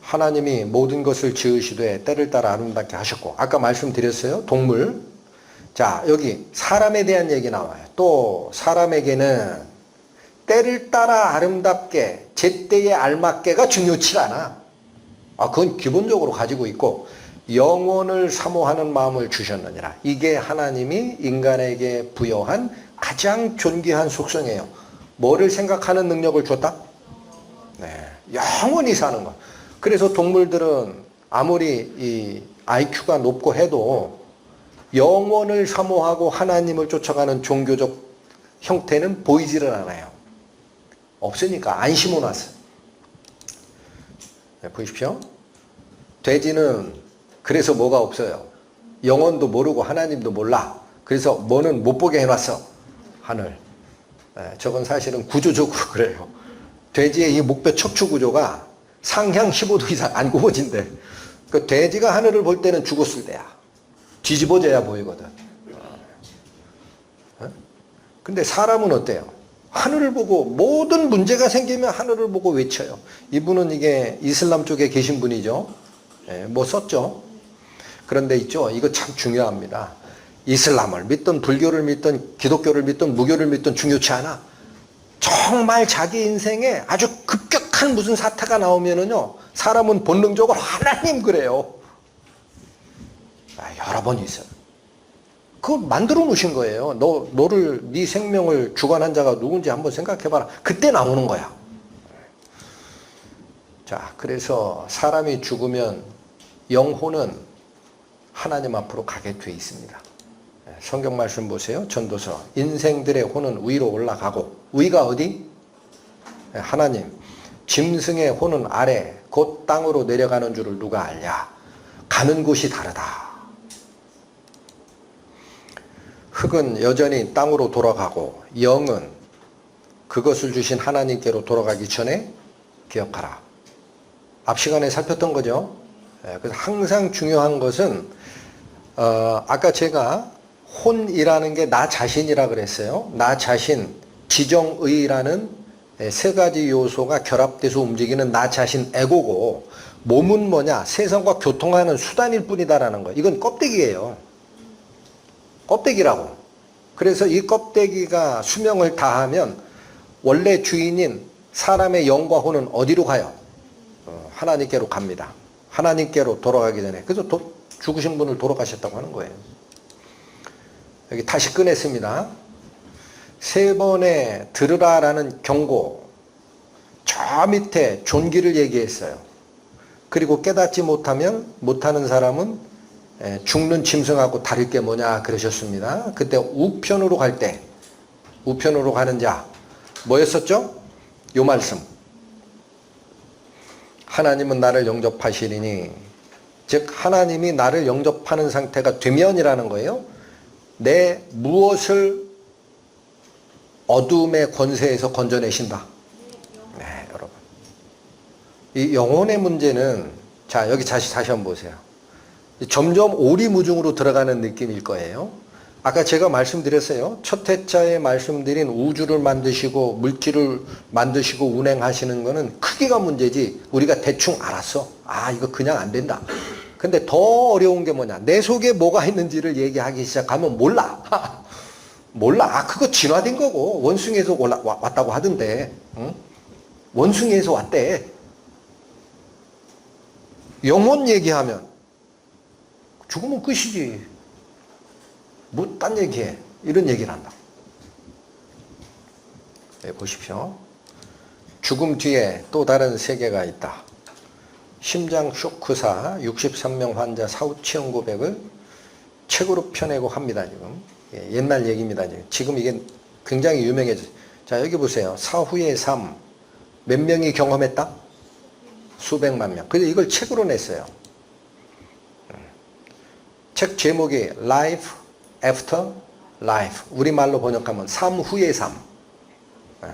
하나님이 모든 것을 지으시되 때를 따라 아름답게 하셨고, 아까 말씀드렸어요. 동물. 자, 여기 사람에 대한 얘기 나와요. 또 사람에게는 때를 따라 아름답게 제때에 알맞게가 중요치 않아. 그건 기본적으로 가지고 있고, 영혼을 사모하는 마음을 주셨느니라. 이게 하나님이 인간에게 부여한 가장 존귀한 속성이에요. 뭐를 생각하는 능력을 줬다? 네, 영원히 사는 것. 그래서 동물들은 아무리 이 IQ가 높고 해도 영원을 사모하고 하나님을 쫓아가는 종교적 형태는 보이지를 않아요. 없으니까 안 심어놨어요. 네, 보십시오. 돼지는 그래서 뭐가 없어요. 영혼도 모르고 하나님도 몰라. 그래서 뭐는 못 보게 해놨어. 하늘. 네, 저건 사실은 구조적으로 그래요. 돼지의 이 목뼈 척추 구조가 상향 15도 이상 안 굽어진대. 그 돼지가 하늘을 볼 때는 죽었을 때야. 뒤집어져야 보이거든. 근데 사람은 어때요? 하늘을 보고 모든 문제가 생기면 하늘을 보고 외쳐요. 이분은 이게 이슬람 쪽에 계신 분이죠. 뭐 썼죠. 그런데 있죠. 이거 참 중요합니다. 이슬람을 믿든 불교를 믿든 기독교를 믿든 무교를 믿든 중요치 않아. 정말 자기 인생에 아주 급격한 무슨 사태가 나오면은요, 사람은 본능적으로 하나님 그래요. 여러 번 있어요. 그거 만들어 놓으신 거예요. 너를, 네 생명을 주관한 자가 누군지 한번 생각해봐라. 그때 나오는 거야. 자, 그래서 사람이 죽으면 영혼은 하나님 앞으로 가게 돼 있습니다. 성경 말씀 보세요. 전도서. 인생들의 혼은 위로 올라가고, 위가 어디? 하나님. 짐승의 혼은 아래 곧 땅으로 내려가는 줄을 누가 알랴. 가는 곳이 다르다. 흙은 여전히 땅으로 돌아가고 영은 그것을 주신 하나님께로 돌아가기 전에 기억하라. 앞 시간에 살폈던 거죠. 그래서 항상 중요한 것은 아까 제가 혼이라는 게 나 자신이라 그랬어요. 나 자신, 지정의라는 세 가지 요소가 결합돼서 움직이는 나 자신 에고고, 몸은 뭐냐? 세상과 교통하는 수단일 뿐이다라는 거예요. 이건 껍데기예요. 껍데기라고. 그래서 이 껍데기가 수명을 다하면 원래 주인인 사람의 영과 혼은 어디로 가요? 하나님께로 갑니다. 하나님께로 돌아가기 전에. 그래서 죽으신 분을 돌아가셨다고 하는 거예요. 여기 다시 꺼냈습니다. 세 번의 들으라라는 경고. 저 밑에 존귀를 얘기했어요. 그리고 깨닫지 못하는 사람은 죽는 짐승하고 다를 게 뭐냐 그러셨습니다. 그때 우편으로 갈 때, 우편으로 가는 자 뭐였었죠? 요 말씀. 하나님은 나를 영접하시리니, 즉 하나님이 나를 영접하는 상태가 되면이라는 거예요. 내 무엇을 어둠의 권세에서 건져내신다. 네, 여러분. 이 영혼의 문제는, 자, 여기 다시 한번 보세요. 점점 오리무중으로 들어가는 느낌일 거예요. 아까 제가 말씀드렸어요. 첫 회차에 말씀드린 우주를 만드시고 물질을 만드시고 운행하시는 거는 크기가 문제지 우리가 대충 알았어. 이거 그냥 안 된다. 근데 더 어려운 게 뭐냐? 내 속에 뭐가 있는지를 얘기하기 시작하면 몰라. 몰라. 그거 진화된 거고 원숭이에서 왔다고 하던데. 응? 원숭이에서 왔대. 영혼 얘기하면 죽으면 끝이지. 뭐 딴 얘기해. 이런 얘기를 한다. 네, 보십시오. 죽음 뒤에 또 다른 세계가 있다. 심장 쇼크사 63명 환자 사후 치연 고백을 책으로 펴내고 합니다. 지금 옛날 얘기입니다. 지금 이게 굉장히 유명해졌어요. 자, 여기 보세요. 사후의 삶 몇 명이 경험했다? 수백만 명. 그래서 이걸 책으로 냈어요. 책 제목이 Life After Life. 우리말로 번역하면 삶 후의 삶.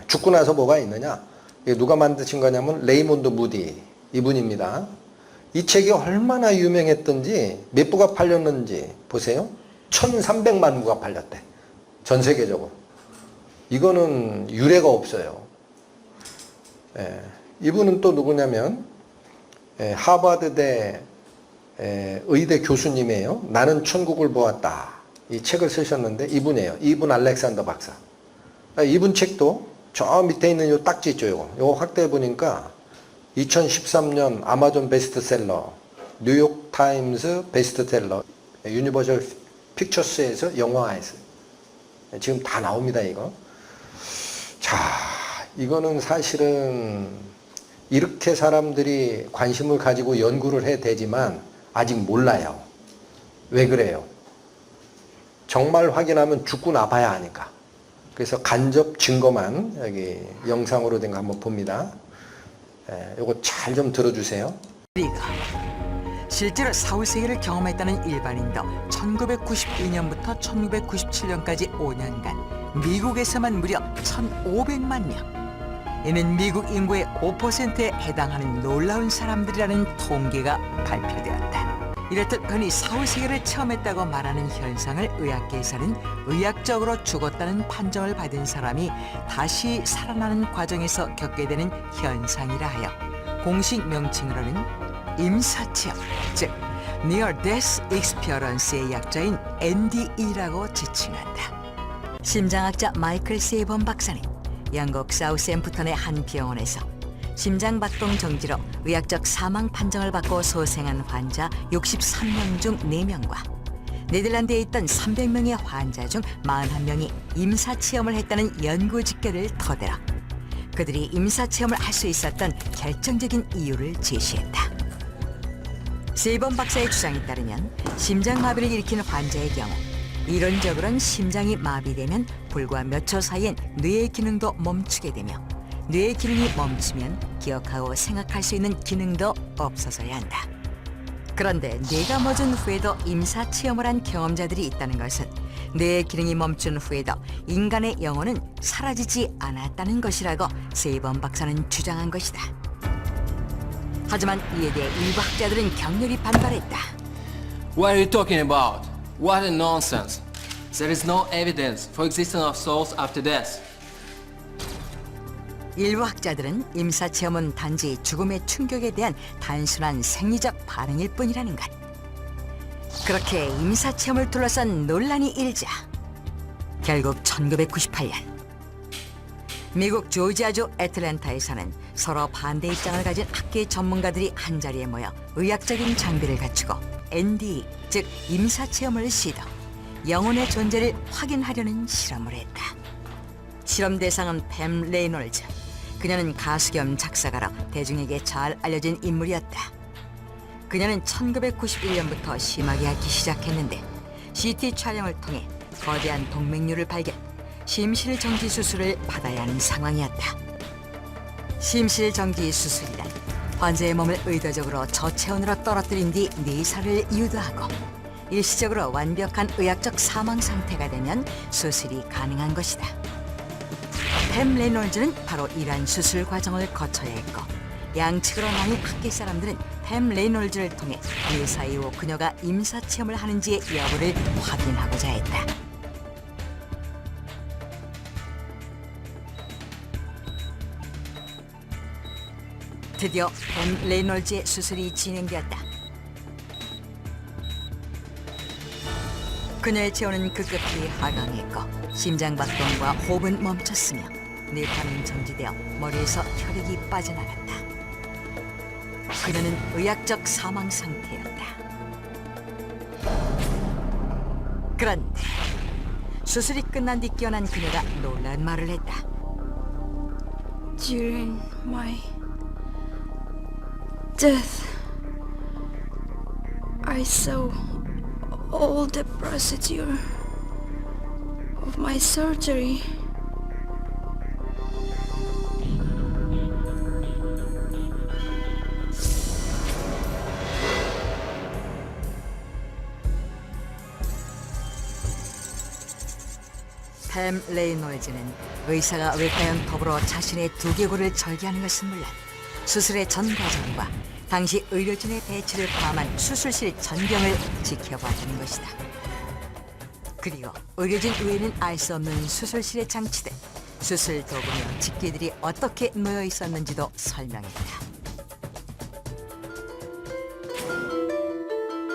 죽고 나서 뭐가 있느냐? 이게 누가 만드신 거냐면 레이몬드 무디 이분입니다. 이 책이 얼마나 유명했던지 몇 부가 팔렸는지 보세요. 1300만 부가 팔렸대. 전 세계적으로. 이거는 유례가 없어요. 이분은 또 누구냐면 하버드대 의대 교수님이에요. 나는 천국을 보았다. 이 책을 쓰셨는데 이분이에요. 이분 알렉산더 박사. 이분 책도 저 밑에 있는 요 딱지 있죠. 요거 확대해 보니까 2013년 아마존 베스트셀러, 뉴욕 타임스 베스트셀러, 유니버셜 픽처스에서 영화화했어요. 지금 다 나옵니다, 이거. 자, 이거는 사실은 이렇게 사람들이 관심을 가지고 연구를 해야 되지만 아직 몰라요. 왜 그래요? 정말 확인하면 죽고 나봐야 하니까. 그래서 간접 증거만 여기 영상으로 된 거 한번 봅니다. 요거 잘 좀 들어주세요. 실제로 사후세계를 경험했다는 일반인도 1992년부터 1997년까지 5년간 미국에서만 무려 1,500만 명. 이는 미국 인구의 5%에 해당하는 놀라운 사람들이라는 통계가 발표되었다. 이렇듯 흔히 사후세계를 체험했다고 말하는 현상을 의학계에서는 의학적으로 죽었다는 판정을 받은 사람이 다시 살아나는 과정에서 겪게 되는 현상이라 하여 공식 명칭으로는 임사체험, 즉 Near Death Experience의 약자인 NDE라고 지칭한다. 심장학자 마이클 세이번 박사는 영국 사우샘프턴의 한 병원에서 심장박동 정지로 의학적 사망 판정을 받고 소생한 환자 63명 중 4명과 네덜란드에 있던 300명의 환자 중 41명이 임사체험을 했다는 연구 집계를 토대로 그들이 임사체험을 할 수 있었던 결정적인 이유를 제시했다. 세이번 박사의 주장에 따르면 심장마비를 일으킨 환자의 경우 이론적으로는 심장이 마비되면 불과 몇 초 사이엔 뇌의 기능도 멈추게 되며 뇌의 기능이 멈추면 기억하고 생각할 수 있는 기능도 없어져야 한다. 그런데 뇌가 멎은 후에도 임사체험을 한 경험자들이 있다는 것은 뇌의 기능이 멈춘 후에도 인간의 영혼은 사라지지 않았다는 것이라고 세이번 박사는 주장한 것이다. 하지만 이에 대해 일부 학자들은 격렬히 반발했다. What are you talking about? What a nonsense! There is no evidence for existence of souls after death. 일부 학자들은 임사체험은 단지 죽음의 충격에 대한 단순한 생리적 반응일 뿐이라는 것. 그렇게 임사체험을 둘러싼 논란이 일자 결국 1998년 미국 조지아주 애틀랜타에서는 서로 반대 입장을 가진 학계 전문가들이 한자리에 모여 의학적인 장비를 갖추고 NDE, 즉 임사체험을 시도, 영혼의 존재를 확인하려는 실험을 했다. 실험 대상은 팸 레이놀즈. 그녀는 가수 겸 작사가로 대중에게 잘 알려진 인물이었다. 그녀는 1991년부터 심하게 앓기 시작했는데 CT 촬영을 통해 거대한 동맥류를 발견, 심실정지 수술을 받아야 하는 상황이었다. 심실정지 수술이란 환자의 몸을 의도적으로 저체온으로 떨어뜨린 뒤 내사를 유도하고 일시적으로 완벽한 의학적 사망 상태가 되면 수술이 가능한 것이다. 팸 레놀즈는 바로 이러한 수술 과정을 거쳐야 했고 양측으로 나뉜 학계 사람들은 팸 레놀즈를 통해 내사 이후 그녀가 임사체험을 하는지의 여부를 확인하고자 했다. 드디어 팸 레놀즈의 수술이 진행되었다. 그녀의 체온은 급격히 하강했고 심장박동과 호흡은 멈췄으며 뇌파는 정지되어 머리에서 혈액이 빠져나갔다. 그녀는 의학적 사망 상태였다. 그런데 수술이 끝난 뒤 깨어난 그녀가 놀라운 말을 했다. During my death, I saw all the procedure of my surgery. 팸 레이놀즈는 의사가 외과연 더불어 자신의 두개골을 절개하는 것은 물론 수술의 전 과정과 당시 의료진의 배치를 포함한 수술실 전경을 지켜봐주는 것이다. 그리고 의료진 외에는 알 수 없는 수술실에 장치된 수술 도구며 집게들이 어떻게 놓여 있었는지도 설명했다.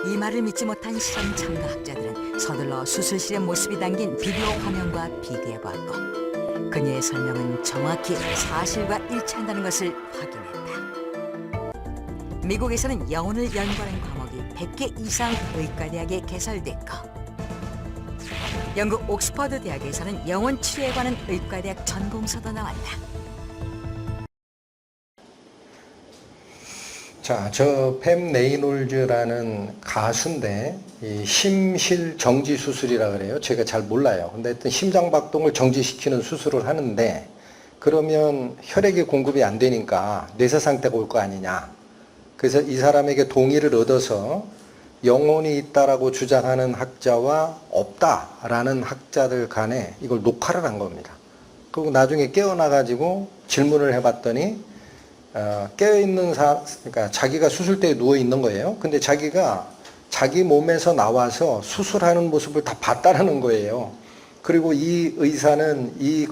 이 말을 믿지 못한 실험 참가학자들은 서둘러 수술실의 모습이 담긴 비디오 화면과 비교해보았고 그녀의 설명은 정확히 사실과 일치한다는 것을 확인했다. 미국에서는 영혼을 연구하는 과목이 100개 이상 의과대학에 개설됐고 영국 옥스퍼드 대학에서는 영혼 치료에 관한 의과대학 전공서도 나왔다. 자, 저 팸 레이놀즈라는 가수인데 이 심실 정지 수술이라 그래요. 제가 잘 몰라요. 근데 하여튼 심장박동을 정지시키는 수술을 하는데 그러면 혈액이 공급이 안 되니까 뇌사 상태가 올 거 아니냐. 그래서 이 사람에게 동의를 얻어서 영혼이 있다라고 주장하는 학자와 없다라는 학자들 간에 이걸 녹화를 한 겁니다. 그리고 나중에 깨어나가지고 질문을 해봤더니 깨어있는 그러니까 자기가 수술대에 누워 있는 거예요. 근데 자기가 자기 몸에서 나와서 수술하는 모습을 다 봤다라는 거예요. 그리고 이 의사는 이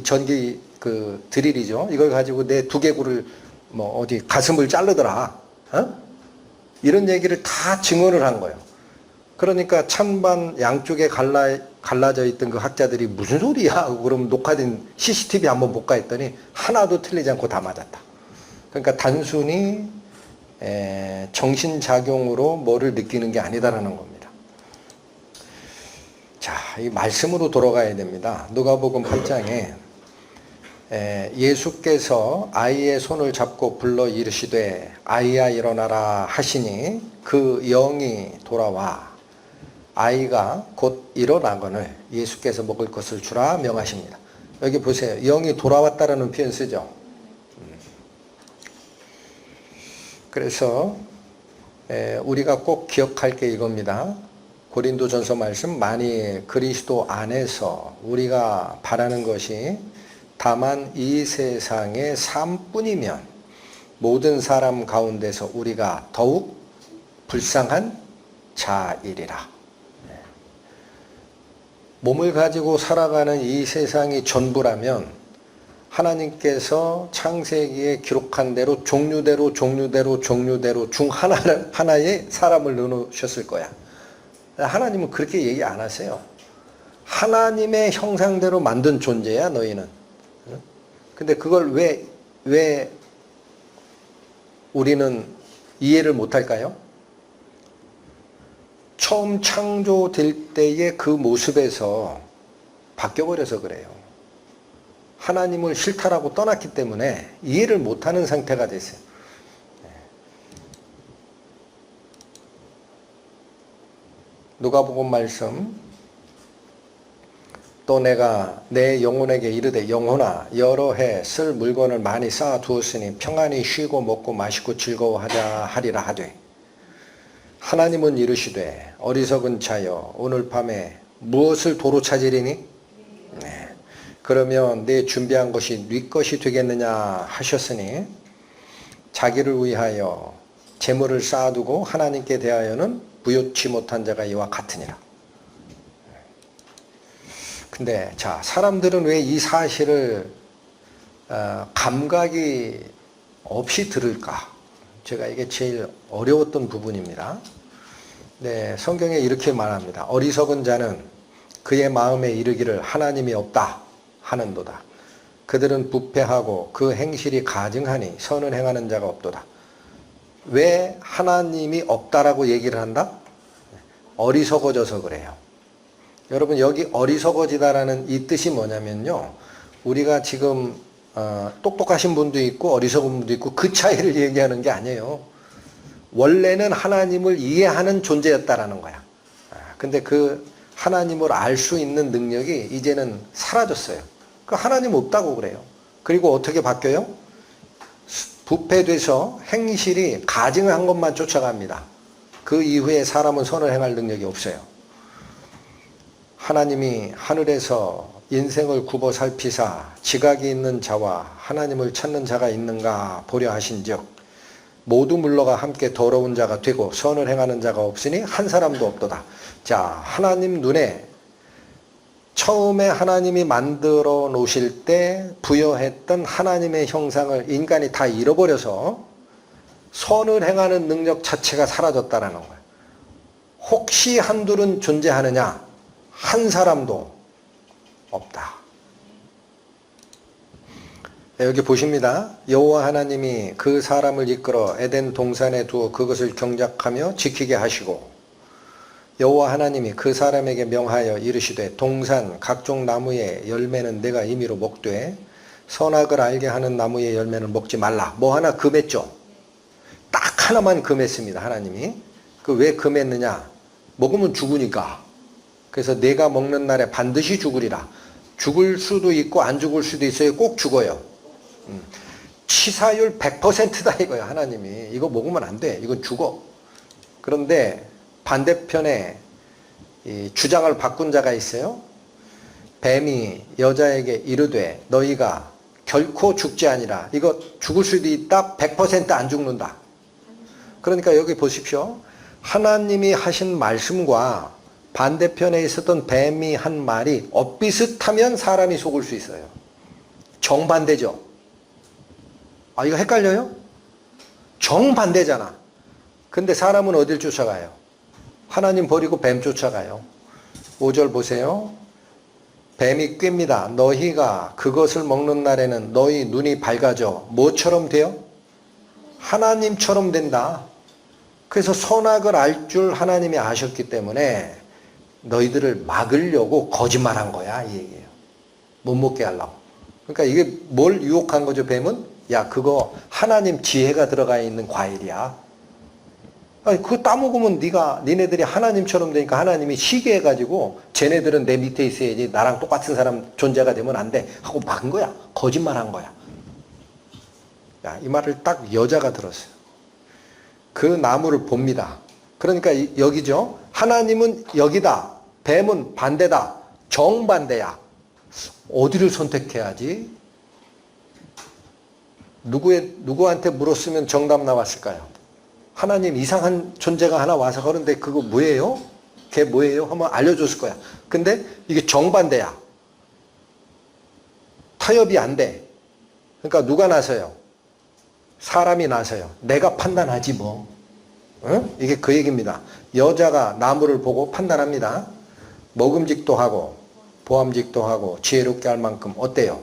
전기 그 드릴이죠. 이걸 가지고 내 두개골을 뭐 어디 가슴을 자르더라. 이런 얘기를 다 증언을 한 거예요. 그러니까 찬반 양쪽에 갈라져 있던 그 학자들이 무슨 소리야 하고 그러면 녹화된 CCTV 한번 볼까 했더니 하나도 틀리지 않고 다 맞았다. 그러니까 단순히 정신작용으로 뭐를 느끼는 게 아니다라는 겁니다. 자, 이 말씀으로 돌아가야 됩니다. 누가복음 8장에 예수께서 아이의 손을 잡고 불러 이르시되 아이야 일어나라 하시니 그 영이 돌아와 아이가 곧 일어나거늘 예수께서 먹을 것을 주라 명하십니다. 여기 보세요. 영이 돌아왔다라는 표현 쓰죠. 그래서 우리가 꼭 기억할 게 이겁니다. 고린도전서 말씀 만일 그리스도 안에서 우리가 바라는 것이 다만 이 세상의 삶뿐이면 모든 사람 가운데서 우리가 더욱 불쌍한 자이리라. 몸을 가지고 살아가는 이 세상이 전부라면 하나님께서 창세기에 기록한 대로 종류대로 중 하나의 사람을 넣으셨을 거야. 하나님은 그렇게 얘기 안 하세요. 하나님의 형상대로 만든 존재야 너희는. 근데 그걸 왜 우리는 이해를 못할까요? 처음 창조될 때의 그 모습에서 바뀌어버려서 그래요. 하나님을 싫다라고 떠났기 때문에 이해를 못하는 상태가 됐어요. 누가복음 말씀 또 내가 내 영혼에게 이르되 영혼아 여러 해 쓸 물건을 많이 쌓아 두었으니 평안히 쉬고 먹고 마시고 즐거워하자 하리라 하되 하나님은 이르시되 어리석은 자여 오늘 밤에 무엇을 도로 찾으리니? 네. 그러면 내 준비한 것이 네 것이 되겠느냐 하셨으니 자기를 위하여 재물을 쌓아두고 하나님께 대하여는 부요치 못한 자가 이와 같으니라. 근데 자 사람들은 왜 이 사실을 감각이 없이 들을까? 제가 이게 제일 어려웠던 부분입니다. 네, 성경에 이렇게 말합니다. 어리석은 자는 그의 마음에 이르기를 하나님이 없다 하는도다. 그들은 부패하고 그 행실이 가증하니 선을 행하는 자가 없도다. 왜 하나님이 없다라고 얘기를 한다? 어리석어져서 그래요. 여러분 여기 어리석어지다라는 이 뜻이 뭐냐면요. 우리가 지금 똑똑하신 분도 있고 어리석은 분도 있고 그 차이를 얘기하는 게 아니에요. 원래는 하나님을 이해하는 존재였다라는 거야. 근데 그 하나님을 알 수 있는 능력이 이제는 사라졌어요. 그 하나님 없다고 그래요. 그리고 어떻게 바뀌어요? 부패돼서 행실이 가증한 것만 쫓아갑니다. 그 이후에 사람은 선을 행할 능력이 없어요. 하나님이 하늘에서 인생을 굽어 살피사 지각이 있는 자와 하나님을 찾는 자가 있는가 보려 하신즉 모두 물러가 함께 더러운 자가 되고 선을 행하는 자가 없으니 한 사람도 없도다. 자, 하나님 눈에 처음에 하나님이 만들어 놓으실 때 부여했던 하나님의 형상을 인간이 다 잃어버려서 선을 행하는 능력 자체가 사라졌다라는 거예요. 혹시 한둘은 존재하느냐? 한 사람도 없다. 여기 보십니다. 여호와 하나님이 그 사람을 이끌어 에덴 동산에 두어 그것을 경작하며 지키게 하시고 여호와 하나님이 그 사람에게 명하여 이르시되 동산 각종 나무의 열매는 내가 임의로 먹되 선악을 알게 하는 나무의 열매는 먹지 말라. 뭐 하나 금했죠. 딱 하나만 금했습니다. 하나님이. 그 왜 금했느냐? 먹으면 죽으니까. 그래서 내가 먹는 날에 반드시 죽으리라. 죽을 수도 있고 안 죽을 수도 있어요. 꼭 죽어요. 치사율 100%다 이거야. 하나님이. 이거 먹으면 안 돼. 이건 죽어. 그런데 반대편에 이 주장을 바꾼 자가 있어요. 뱀이 여자에게 이르되 너희가 결코 죽지 아니라. 이거 죽을 수도 있다. 100% 안 죽는다. 그러니까 여기 보십시오. 하나님이 하신 말씀과 반대편에 있었던 뱀이 한 말이 엇비슷하면 사람이 속을 수 있어요. 정반대죠. 아, 이거 헷갈려요? 정반대잖아. 근데 사람은 어딜 쫓아가요? 하나님 버리고 뱀 쫓아가요. 5절 보세요. 뱀이 꾀입니다. 너희가 그것을 먹는 날에는 너희 눈이 밝아져 뭐처럼 돼요? 하나님처럼 된다. 그래서 선악을 알 줄 하나님이 아셨기 때문에 너희들을 막으려고 거짓말한 거야 이 얘기예요. 못 먹게 하려고. 그러니까 이게 뭘 유혹한 거죠 뱀은? 야 그거 하나님 지혜가 들어가 있는 과일이야. 아니 그거 따먹으면 니네들이 하나님처럼 되니까 하나님이 시기 해가지고 쟤네들은 내 밑에 있어야지 나랑 똑같은 사람 존재가 되면 안 돼 하고 막은 거야. 거짓말한 거야. 야, 이 말을 딱 여자가 들었어요. 그 나무를 봅니다. 그러니까 여기죠. 하나님은 여기다. 뱀은 반대다. 정반대야. 어디를 선택해야지? 누구한테 물었으면 정답 나왔을까요? 하나님 이상한 존재가 하나 와서 그런데 그거 뭐예요? 걔 뭐예요? 하면 알려줬을 거야. 근데 이게 정반대야. 타협이 안 돼. 그러니까 누가 나서요? 사람이 나서요. 내가 판단하지 뭐. 응? 이게 그 얘기입니다. 여자가 나무를 보고 판단합니다. 먹음직도 하고 보암직도 하고 지혜롭게 할 만큼 어때요?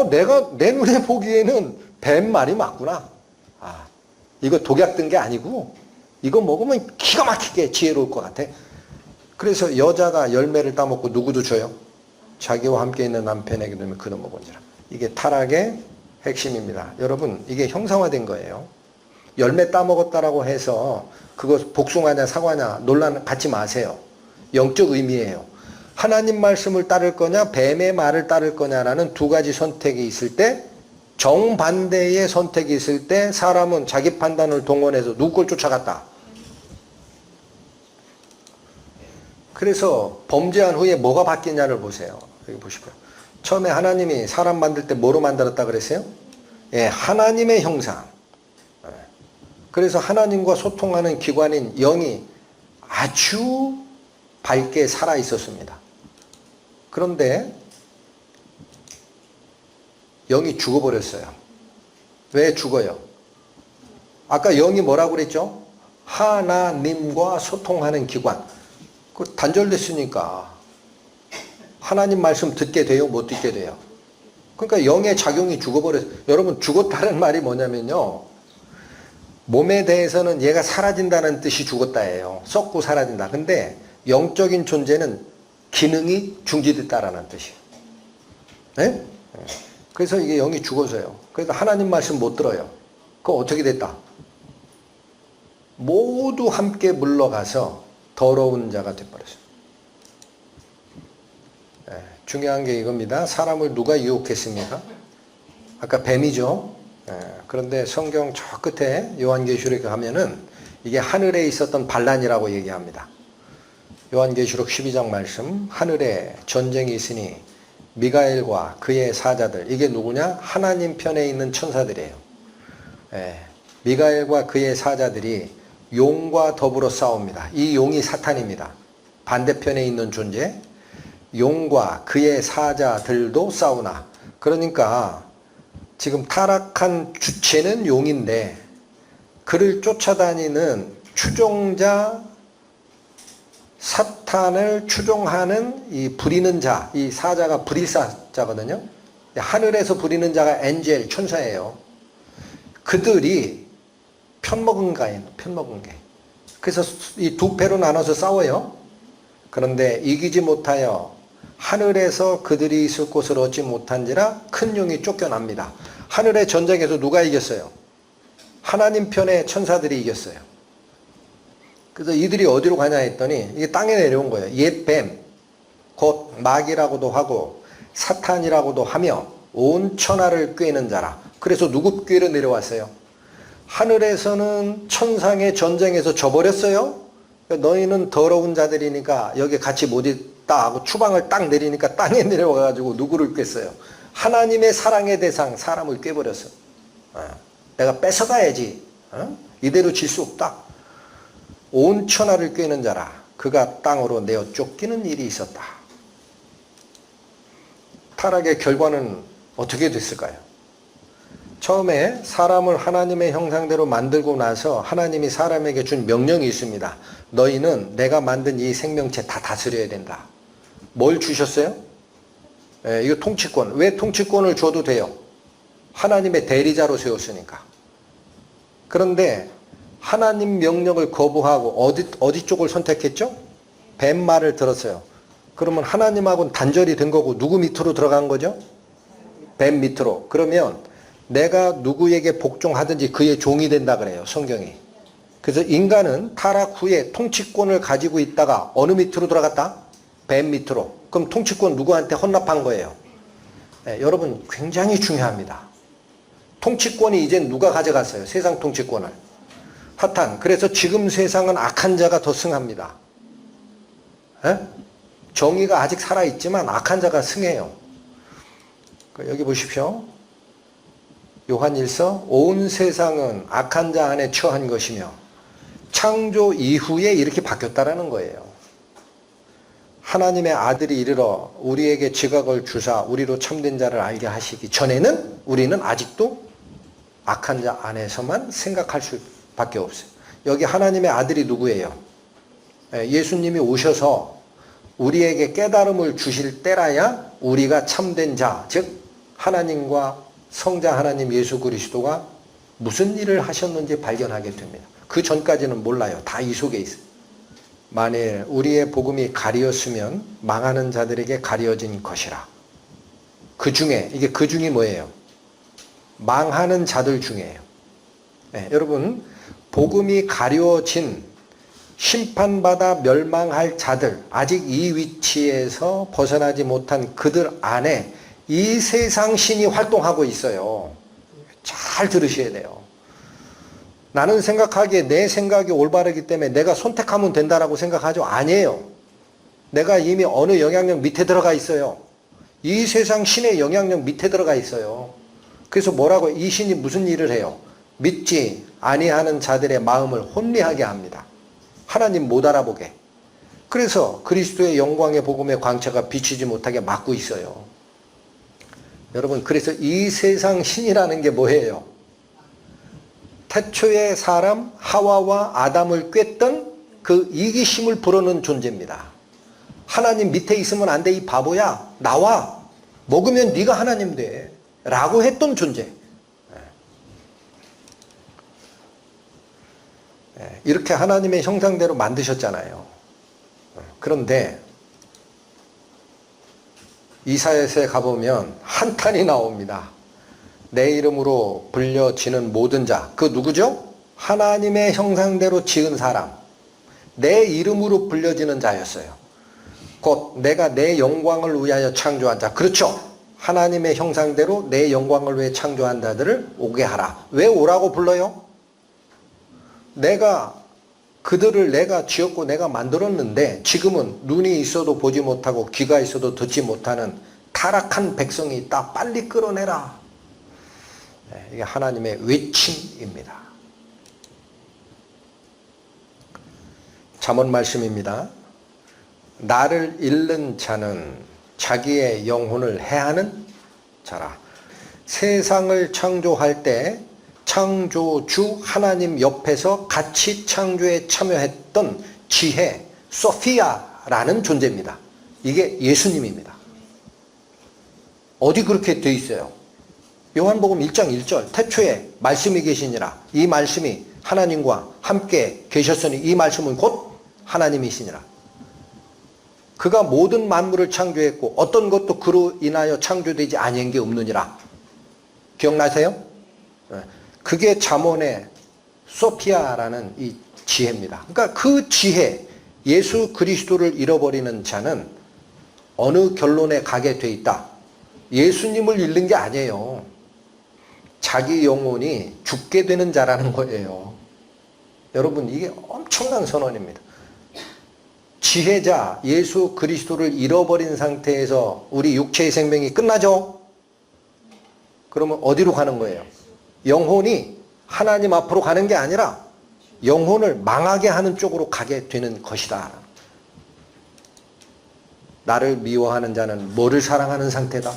내가 내 눈에 보기에는 뱀 말이 맞구나. 아, 이거 독약 든 게 아니고 이거 먹으면 기가 막히게 지혜로울 것 같아. 그래서 여자가 열매를 따먹고 누구도 줘요? 자기와 함께 있는 남편에게 주면 그도 먹은지라. 이게 타락의 핵심입니다. 여러분 이게 형상화된 거예요. 열매 따먹었다라고 해서 그거 복숭아냐 사과냐 논란 갖지 마세요. 영적 의미예요. 하나님 말씀을 따를 거냐 뱀의 말을 따를 거냐라는 두 가지 선택이 있을 때 정반대의 선택이 있을 때 사람은 자기 판단을 동원해서 누구 걸 쫓아갔다. 그래서 범죄한 후에 뭐가 바뀌냐를 보세요. 여기 보시고요. 처음에 하나님이 사람 만들 때 뭐로 만들었다 그랬어요? 예, 하나님의 형상. 그래서 하나님과 소통하는 기관인 영이 아주 밝게 살아 있었습니다. 그런데 영이 죽어버렸어요. 왜 죽어요? 아까 영이 뭐라고 그랬죠? 하나님과 소통하는 기관. 그 단절됐으니까 하나님 말씀 듣게 돼요? 못 듣게 돼요? 그러니까 영의 작용이 죽어버렸어요. 여러분 죽었다는 말이 뭐냐면요. 몸에 대해서는 얘가 사라진다는 뜻이 죽었다예요. 썩고 사라진다. 근데 영적인 존재는 기능이 중지됐다라는 뜻이에요. 네? 그래서 이게 영이 죽어서요. 그래서 하나님 말씀 못 들어요. 그거 어떻게 됐다? 모두 함께 물러가서 더러운 자가 돼버렸어요. 네, 중요한 게 이겁니다. 사람을 누가 유혹했습니까? 아까 뱀이죠. 네, 그런데 성경 저 끝에 요한계시록에 가면은 이게 하늘에 있었던 반란이라고 얘기합니다. 요한계시록 12장 말씀, 하늘에 전쟁이 있으니 미가엘과 그의 사자들, 이게 누구냐? 하나님 편에 있는 천사들이에요. 예, 미가엘과 그의 사자들이 용과 더불어 싸웁니다. 이 용이 사탄입니다. 반대편에 있는 존재, 용과 그의 사자들도 싸우나. 그러니까 지금 타락한 주체는 용인데 그를 쫓아다니는 추종자 사탄을 추종하는 이 부리는 자, 이 사자가 불의사자거든요. 하늘에서 부리는 자가 엔젤, 천사예요. 그들이 편먹은 가예요. 편먹은 개. 그래서 이 두 패로 나눠서 싸워요. 그런데 이기지 못하여 하늘에서 그들이 있을 곳을 얻지 못한지라 큰 용이 쫓겨납니다. 하늘의 전쟁에서 누가 이겼어요? 하나님 편의 천사들이 이겼어요. 그래서 이들이 어디로 가냐 했더니 이게 땅에 내려온 거예요. 옛 뱀, 곧 마귀라고도 하고 사탄이라고도 하며 온 천하를 꿰는 자라. 그래서 누구 꿰러 내려왔어요? 하늘에서는 천상의 전쟁에서 져버렸어요. 너희는 더러운 자들이니까 여기 같이 못 있다 하고 추방을 딱 내리니까 땅에 내려와가지고 누구를 꿰어요? 하나님의 사랑의 대상 사람을 꿰버렸어. 내가 뺏어가야지. 이대로 질 수 없다. 온 천하를 꿰는 자라. 그가 땅으로 내어 쫓기는 일이 있었다. 타락의 결과는 어떻게 됐을까요? 처음에 사람을 하나님의 형상대로 만들고 나서 하나님이 사람에게 준 명령이 있습니다. 너희는 내가 만든 이 생명체 다 다스려야 된다. 뭘 주셨어요? 이거 통치권. 왜 통치권을 줘도 돼요? 하나님의 대리자로 세웠으니까. 그런데 하나님 명령을 거부하고 어디 쪽을 선택했죠? 뱀 말을 들었어요. 그러면 하나님하고는 단절이 된 거고 누구 밑으로 들어간 거죠? 뱀 밑으로. 그러면 내가 누구에게 복종하든지 그의 종이 된다 그래요. 성경이. 그래서 인간은 타락 후에 통치권을 가지고 있다가 어느 밑으로 들어갔다? 뱀 밑으로. 그럼 통치권 누구한테 헌납한 거예요? 여러분 굉장히 중요합니다. 통치권이 이제 누가 가져갔어요? 세상 통치권을. 사탄. 그래서 지금 세상은 악한 자가 더 승합니다. 정의가 아직 살아있지만 악한 자가 승해요. 여기 보십시오. 요한일서 온 세상은 악한 자 안에 처한 것이며 창조 이후에 이렇게 바뀌었다라는 거예요. 하나님의 아들이 이르러 우리에게 지각을 주사 우리로 참된 자를 알게 하시기 전에는 우리는 아직도 악한 자 안에서만 생각할 수밖에 없어요. 여기 하나님의 아들이 누구예요? 예수님이 오셔서 우리에게 깨달음을 주실 때라야 우리가 참된 자, 즉 하나님과 성자 하나님 예수 그리스도가 무슨 일을 하셨는지 발견하게 됩니다. 그 전까지는 몰라요. 다 이 속에 있어요. 만일 우리의 복음이 가리었으면 망하는 자들에게 가려진 것이라. 그 중에 이게 그 중이 뭐예요? 망하는 자들 중에요. 여러분 복음이 가려진 심판받아 멸망할 자들, 아직 이 위치에서 벗어나지 못한 그들 안에 이 세상 신이 활동하고 있어요. 잘 들으셔야 돼요. 나는 생각하기에 내 생각이 올바르기 때문에 내가 선택하면 된다라고 생각하죠? 아니에요. 내가 이미 어느 영향력 밑에 들어가 있어요. 이 세상 신의 영향력 밑에 들어가 있어요. 그래서 뭐라고 이 신이 무슨 일을 해요? 믿지 아니하는 자들의 마음을 혼미하게 합니다. 하나님 못 알아보게. 그래서 그리스도의 영광의 복음의 광채가 비치지 못하게 막고 있어요. 여러분 그래서 이 세상 신이라는 게 뭐예요? 태초의 사람 하와와 아담을 꿰던 그 이기심을 부르는 존재입니다. 하나님 밑에 있으면 안 돼 이 바보야. 나와. 먹으면 네가 하나님 돼. 라고 했던 존재. 이렇게 하나님의 형상대로 만드셨잖아요. 그런데 이사야서에 가보면 한탄이 나옵니다. 내 이름으로 불려지는 모든 자. 그 누구죠? 하나님의 형상대로 지은 사람. 내 이름으로 불려지는 자였어요. 곧 내가 내 영광을 위하여 창조한 자. 그렇죠. 하나님의 형상대로 내 영광을 위해 창조한 자들을 오게 하라. 왜 오라고 불러요? 그들을 내가 지었고 내가 만들었는데 지금은 눈이 있어도 보지 못하고 귀가 있어도 듣지 못하는 타락한 백성이 있다. 빨리 끌어내라. 이게 하나님의 외침입니다. 잠언 말씀입니다. 나를 잃는 자는 자기의 영혼을 해하는 자라. 세상을 창조할 때 창조주 하나님 옆에서 같이 창조에 참여했던 지혜, 소피아라는 존재입니다. 이게 예수님입니다. 어디 그렇게 돼 있어요? 요한복음 1장 1절 태초에 말씀이 계시니라. 이 말씀이 하나님과 함께 계셨으니 이 말씀은 곧 하나님이시니라. 그가 모든 만물을 창조했고 어떤 것도 그로 인하여 창조되지 아니한 게 없느니라. 기억나세요? 그게 잠언의 소피아라는 이 지혜입니다. 그러니까 그 지혜, 예수 그리스도를 잃어버리는 자는 어느 결론에 가게 돼 있다. 예수님을 잃는 게 아니에요. 자기 영혼이 죽게 되는 자라는 거예요. 여러분, 이게 엄청난 선언입니다. 지혜자 예수 그리스도를 잃어버린 상태에서 우리 육체의 생명이 끝나죠? 그러면 어디로 가는 거예요? 영혼이 하나님 앞으로 가는 게 아니라 영혼을 망하게 하는 쪽으로 가게 되는 것이다. 나를 미워하는 자는 뭐를 사랑하는 상태다?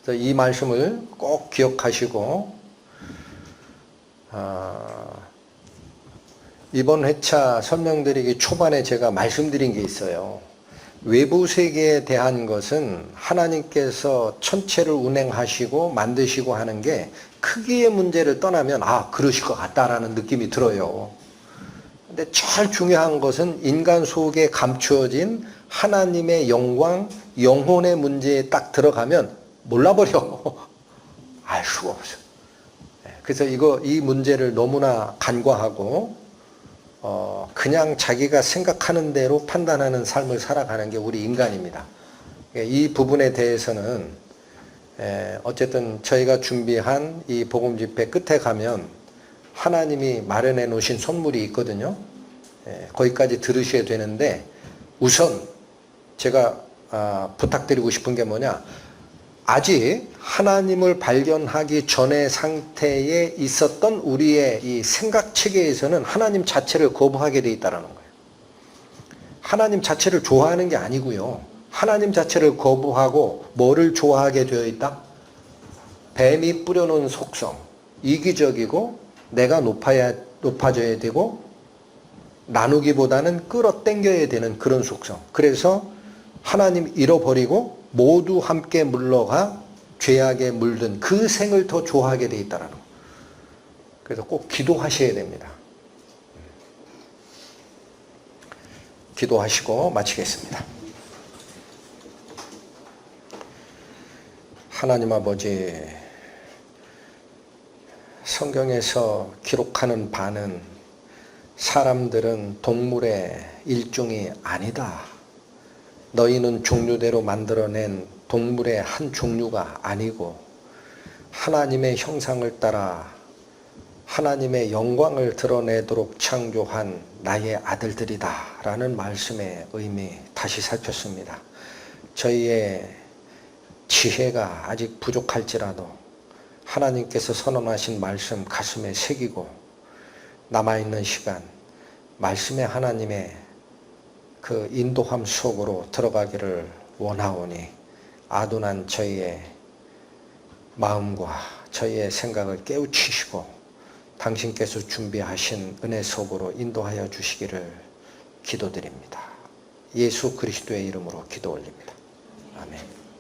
그래서 이 말씀을 꼭 기억하시고 이번 회차 설명드리기 초반에 제가 말씀드린 게 있어요. 외부 세계에 대한 것은 하나님께서 천체를 운행하시고 만드시고 하는 게 크기의 문제를 떠나면 그러실 것 같다라는 느낌이 들어요. 근데 제일 중요한 것은 인간 속에 감추어진 하나님의 영광, 영혼의 문제에 딱 들어가면 몰라버려. 알 수가 없어. 그래서 이 문제를 너무나 간과하고 그냥 자기가 생각하는 대로 판단하는 삶을 살아가는 게 우리 인간입니다. 이 부분에 대해서는 어쨌든 저희가 준비한 이 복음 집회 끝에 가면 하나님이 마련해 놓으신 선물이 있거든요. 거기까지 들으셔야 되는데 우선 제가 부탁드리고 싶은 게 뭐냐, 아직 하나님을 발견하기 전의 상태에 있었던 우리의 이 생각 체계에서는 하나님 자체를 거부하게 돼 있다는 거예요. 하나님 자체를 좋아하는 게 아니고요. 하나님 자체를 거부하고 뭐를 좋아하게 되어 있다? 뱀이 뿌려놓은 속성, 이기적이고 내가 높아져야 되고 나누기보다는 끌어당겨야 되는 그런 속성. 그래서 하나님 잃어버리고 모두 함께 물러가 죄악에 물든 그 생을 더 좋아하게 돼 있다는 거. 그래서 꼭 기도하셔야 됩니다. 기도하시고 마치겠습니다. 하나님 아버지, 성경에서 기록하는 바는 사람들은 동물의 일종이 아니다. 너희는 종류대로 만들어낸 동물의 한 종류가 아니고 하나님의 형상을 따라 하나님의 영광을 드러내도록 창조한 나의 아들들이다 라는 말씀의 의미 다시 살폈습니다. 저희의 지혜가 아직 부족할지라도 하나님께서 선언하신 말씀 가슴에 새기고 남아있는 시간 말씀의 하나님의 그 인도함 속으로 들어가기를 원하오니 아둔한 저희의 마음과 저희의 생각을 깨우치시고 당신께서 준비하신 은혜 속으로 인도하여 주시기를 기도드립니다. 예수 그리스도의 이름으로 기도 올립니다. 아멘.